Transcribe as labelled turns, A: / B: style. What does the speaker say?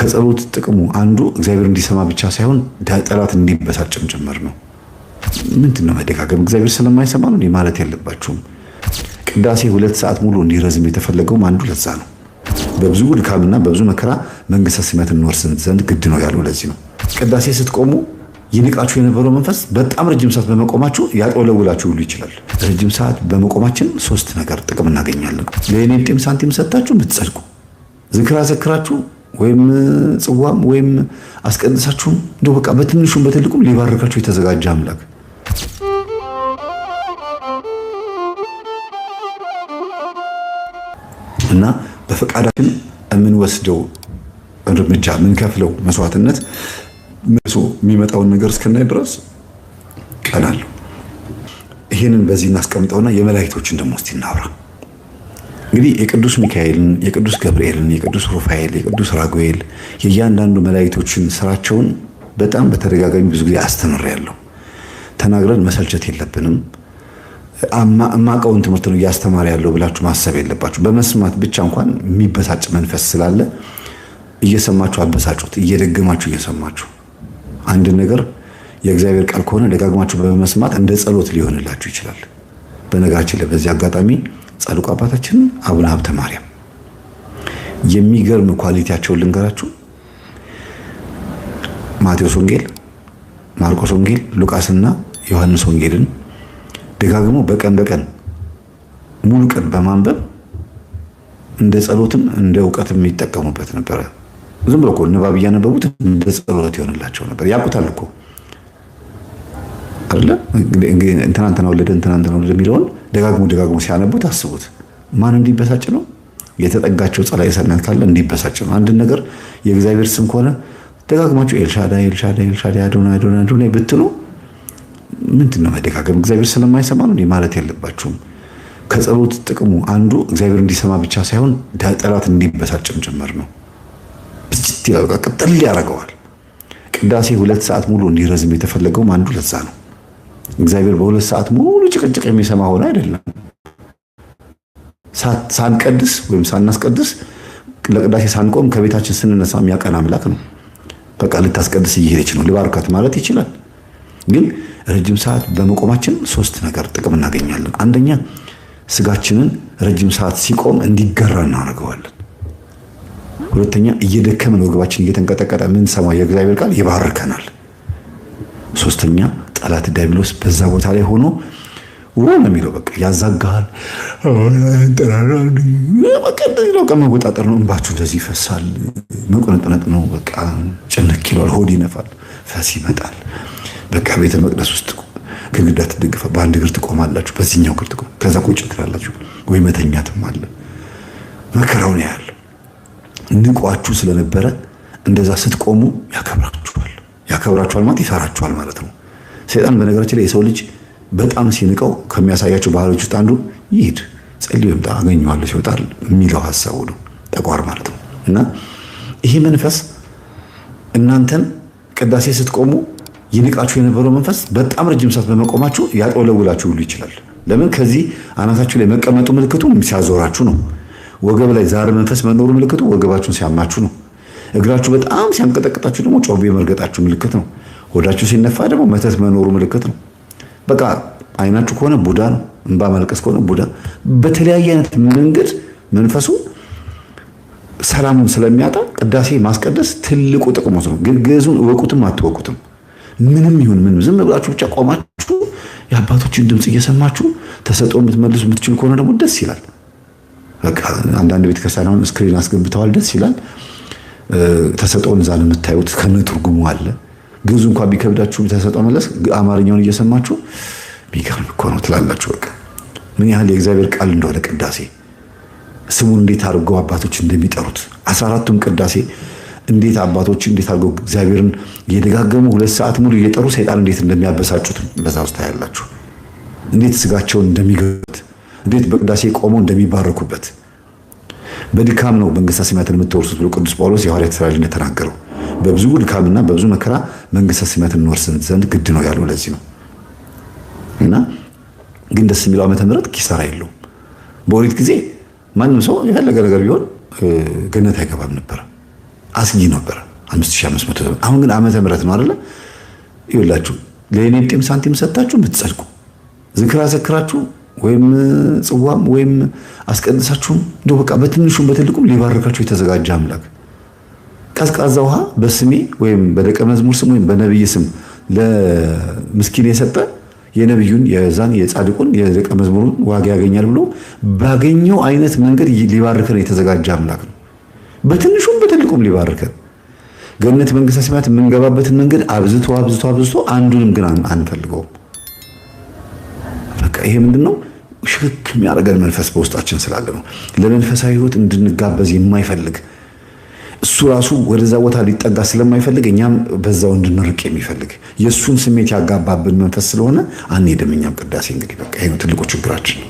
A: ከጸሎት ጥቅሙ አንዱ እግዚአብሔር እንዲሰማ ብቻ ሳይሆን ጠላት እንዲበሳጭም ጭምር ነው። ምንድነው መደጋገም? እግዚአብሔር ስለማይሰማ ነው ማለት ያለባችሁም። ቅዳሴ 2 ሰዓት ሙሉ እንዲረዝም የተፈለገው አንዱ ለዛ ነው። በብዙ ድካምና በብዙ መከራ መንግስተ ሰማያትን እንወርስ ዘንድ ግድ ነው ያለው ለዚህ ነው። ቅዳሴ ስትቆሙ ይንቃችሁ የነበረው መንፈስ በጣም ረጅም ሰዓት በመቆማችሁ ያጠወለውላችሁ ሁሉ ይችላል። ረጅም ሰዓት በመቆማችን 3 ነገር ጥቅም እናገኛለን። ለኔልጤም ሳንቲም ሰጣችሁ ብትጸድቁ፣ ዝክራ ዘክራችሁ ወይም ጽዋም ወይም አስቀድሳችሁም እንደው በቃ በትንሹም በትልቁም ሊባርካችሁ የተዘጋጀ አምላክ እና በፈቃዳችን የምንወስደው እርምጃ የምንከፍለው መስዋዕትነት መልሶ የሚመጣውን ነገር እስከናይ ድረስ ቀናለሁ። ይሄንን በዚህ እናስቀምጠውና የመላእክቶችን ደግሞ እስቲ እናውራ። እንግዲህ የቅዱስ ሚካኤልን፣ የቅዱስ ገብርኤልን፣ የቅዱስ ሩፋኤል፣ የቅዱስ ራጉኤል የእያንዳንዱ መላእክቶችን ስራቸውን በጣም በተደጋጋሚ ብዙ ጊዜ አስተምሬያለሁ። ተናግረን መሰልቸት የለብንም። እማቀውን ትምህርት ነው እያስተማረ ያለው ብላችሁ ማሰብ የለባችሁ። በመስማት ብቻ እንኳን የሚበሳጭ መንፈስ ስላለ እየሰማችሁ አበሳጩት። እየደገማችሁ እየሰማችሁ አንድ ነገር የእግዚአብሔር ቃል ከሆነ ደጋግማችሁ በመስማት እንደ ጸሎት ሊሆንላችሁ ይችላል። በነገራችን ላይ በዚህ አጋጣሚ ጻድቁ አባታችን አቡነ ሀብተ ማርያም የሚገርም ኳሊቲያቸውን ልንገራችሁ። ማቴዎስ ወንጌል፣ ማርቆስ ወንጌል፣ ሉቃስና ዮሐንስ ወንጌልን ደጋግሞ በቀን ሙሉ ቀን በማንበብ እንደ ጸሎትም እንደ ዕውቀትም የሚጠቀሙበት ነበር። ዝም ብሎ እኮ ንባብ እያነበቡት እንደ ጸሎት ይሆንላቸው ነበር። ያውቁታል እኮ አይደለ? እንትና ወለደ የሚለውን ደጋግሞ ሲያነቡት አስቡት። ማን እንዲበሳጭ ነው? የተጠጋቸው ጸላኤ ሰናት ካለ እንዲበሳጭ ነው። አንድ ነገር የእግዚአብሔር ስም ከሆነ ደጋግማችሁ ኤልሻዳይ አዶናይ ብትሉ ምንድነው መደጋገም? እግዚአብሔር ስለማይሰማ ነው ማለት ያለባችሁም። ከጸሎት ጥቅሙ አንዱ እግዚአብሔር እንዲሰማ ብቻ ሳይሆን ጠላት እንዲበሳጭም ጭምር ነው። ብቻት ይላል ቀጥል ያደርገዋል። ቅዳሴ 2 ሰዓት ሙሉ እንዲረዝም የተፈለገው አንዱ ለዛ ነው። እግዚአብሔር በ2 ሰዓት ሙሉ ጭቅጭቅ የሚሰማ ሆነ አይደለም። ሳንቀድስ ወይም ሳናስቀድስ ለቅዳሴ ሳንቆም ከቤታችን ስንነሳ የሚያቀና አምላክ ነው። በቃ ልታስቀድስ እየሄደች ነው ሊባርካት ማለት ይችላል። ግን ረጅም ሰዓት በመቆማችን 3 ነገር ጥቅም እናገኛለን። አንደኛ ስጋችንን ረጅም ሰዓት ሲቆም እንዲገራ እናደርገዋለን። ሁለተኛ እየደከመን ወገባችን እየተንቀጠቀጠ ምን ሰማው የእግዚአብሔር ቃል ይባርከናል። ሶስተኛ ጠላት ዲያብሎስ በዛ ቦታ ላይ ሆኖ ነው የሚለው በቃ ያዛጋል። በቃ መወጣጠር ነው። እንባችሁ እንደዚህ ይፈሳል። መቆነጥነጥ ነው። በቃ ጭንቅ ይላል። ሆድ ይነፋል። ፈስ ይመጣል። በቃ ቤተ መቅደስ ውስጥ ግድግዳ ትደግፋ በአንድ እግር ትቆማላችሁ፣ በዚህኛው እግር ትቆም፣ ከዛ ቁጭ ትላላችሁ ወይ መተኛትም አለ። መከራውን ያያል። ንቋችሁ ስለነበረ እንደዛ ስትቆሙ ያከብራችኋል ማለት ይፈራችኋል ማለት ነው። ሰይጣን በነገራችን ላይ የሰው ልጅ በጣም ሲንቀው ከሚያሳያቸው ባህሎች ውስጥ አንዱ ይሄድ ጸልዮ ይምጣ አገኘዋለሁ ሲወጣል የሚለው ሐሳቡ ነው። ጠቋር ማለት ነው። እና ይሄ መንፈስ እናንተን ቅዳሴ ስትቆሙ ይንቃችሁ የነበረው መንፈስ በጣም ረጅም ሰዓት በመቆማችሁ ያጠወለውላችሁ ሁሉ ይችላል። ለምን? ከዚህ አናታችሁ ላይ መቀመጡ ምልክቱ ሲያዞራችሁ ነው። ወገብ ላይ ዛር መንፈስ መኖሩ ምልክቱ ወገባችሁን ሲያማችሁ ነው። እግራችሁ በጣም ሲያንቀጠቅጣችሁ ደግሞ ጮቤ መርገጣችሁ ምልክት ነው። ሆዳችሁ ሲነፋ ደግሞ መተት መኖሩ ምልክት ነው። በቃ አይናችሁ ከሆነ ቡዳ ነው። እንባ ማልቀስ ከሆነ ቡዳ። በተለያየ አይነት መንገድ መንፈሱ ሰላሙን ስለሚያጣ ቅዳሴ ማስቀደስ ትልቁ ጥቅሙ ነው። ግዕዙን እወቁትም አትወቁትም ምንም ይሁን ምንም ዝም ብላችሁ ብቻ ቆማችሁ የአባቶችን ድምጽ እየሰማችሁ ተሰጥኦ የምትመልሱ የምትችሉ ከሆነ ደግሞ ደስ ይላል። በቃ አንዳንድ ቤተክርስቲያን አሁን ስክሪን አስገብተዋል። ደስ ይላል። ተሰጥኦን እዛ ነው የምታዩት። ከነትርጉሙ አለ። ግዕዙ እንኳን ቢከብዳችሁ ተሰጥኦ መለስ አማርኛውን እየሰማችሁ ቢገርም እኮ ነው ትላላችሁ። በቃ ምን ያህል የእግዚአብሔር ቃል እንደሆነ ቅዳሴ ስሙን እንዴት አድርገው አባቶች እንደሚጠሩት 14ቱም ቅዳሴ እንዴት አባቶች እንዴት አድርገው እግዚአብሔርን እየደጋገሙ 2 ሰዓት ሙሉ እየጠሩ ሰይጣን እንዴት እንደሚያበሳጩት በዛ ውስጥ ታያላችሁ። እንዴት ስጋቸውን እንደሚገቡት፣ እንዴት በቅዳሴ ቆመው እንደሚባረኩበት። በድካም ነው መንግስተ ሰማያትን የምትወርሱት ብሎ ቅዱስ ጳውሎስ የሐዋርያት ሥራ ላይ እንደተናገረው በብዙ ድካምና በብዙ መከራ መንግስተ ሰማያትን እንወርስ ዘንድ ግድ ነው ያለው ለዚህ ነው። እና ግን ደስ የሚለው ዓመተ ምህረት ኪሳራ የለውም። በኦሪት ጊዜ ማንም ሰው የፈለገ ነገር ቢሆን ገነት አይገባም ነበር። አስጊ ነበር 5500 ዘመን። አሁን ግን ዓመተ ምህረት ነው አይደለ? ይኸውላችሁ ለእኔም ጤም ሳንቲም ሰጣችሁ ብትጸድቁ ዝክራ ዘክራችሁ ወይም ጽዋም ወይም አስቀድሳችሁም እንደው በቃ በትንሹም በትልቁም ሊባርካችሁ የተዘጋጀ አምላክ ቀዝቃዛ ውሃ በስሜ ወይም በደቀ መዝሙር ስም ወይም በነብይ ስም ለምስኪን የሰጠ የነብዩን የዛን የጻድቁን የደቀ መዝሙሩን ዋጋ ያገኛል ብሎ ባገኘው አይነት መንገድ ሊባርከን የተዘጋጀ አምላክ ነው። በትንሹም በትልቁም ሊባርከን ገነት መንግስተ ሰማያት የምንገባበትን መንገድ አብዝቶ አብዝቶ አብዝቶ አንዱንም ግን አንፈልገውም። በቃ ይሄ ምንድነው? ሽክ የሚያደርገን መንፈስ በውስጣችን ስላለ ነው። ለመንፈሳዊ ህይወት እንድንጋበዝ የማይፈልግ እሱ ራሱ ወደዛ ቦታ ሊጠጋ ስለማይፈልግ እኛም በዛው እንድንርቅ የሚፈልግ የሱን ስሜት ያጋባብን መንፈስ ስለሆነ አንሄድም። እኛም ቅዳሴ እንግዲህ በቃ ይሄ ነው ትልቁ ችግራችን።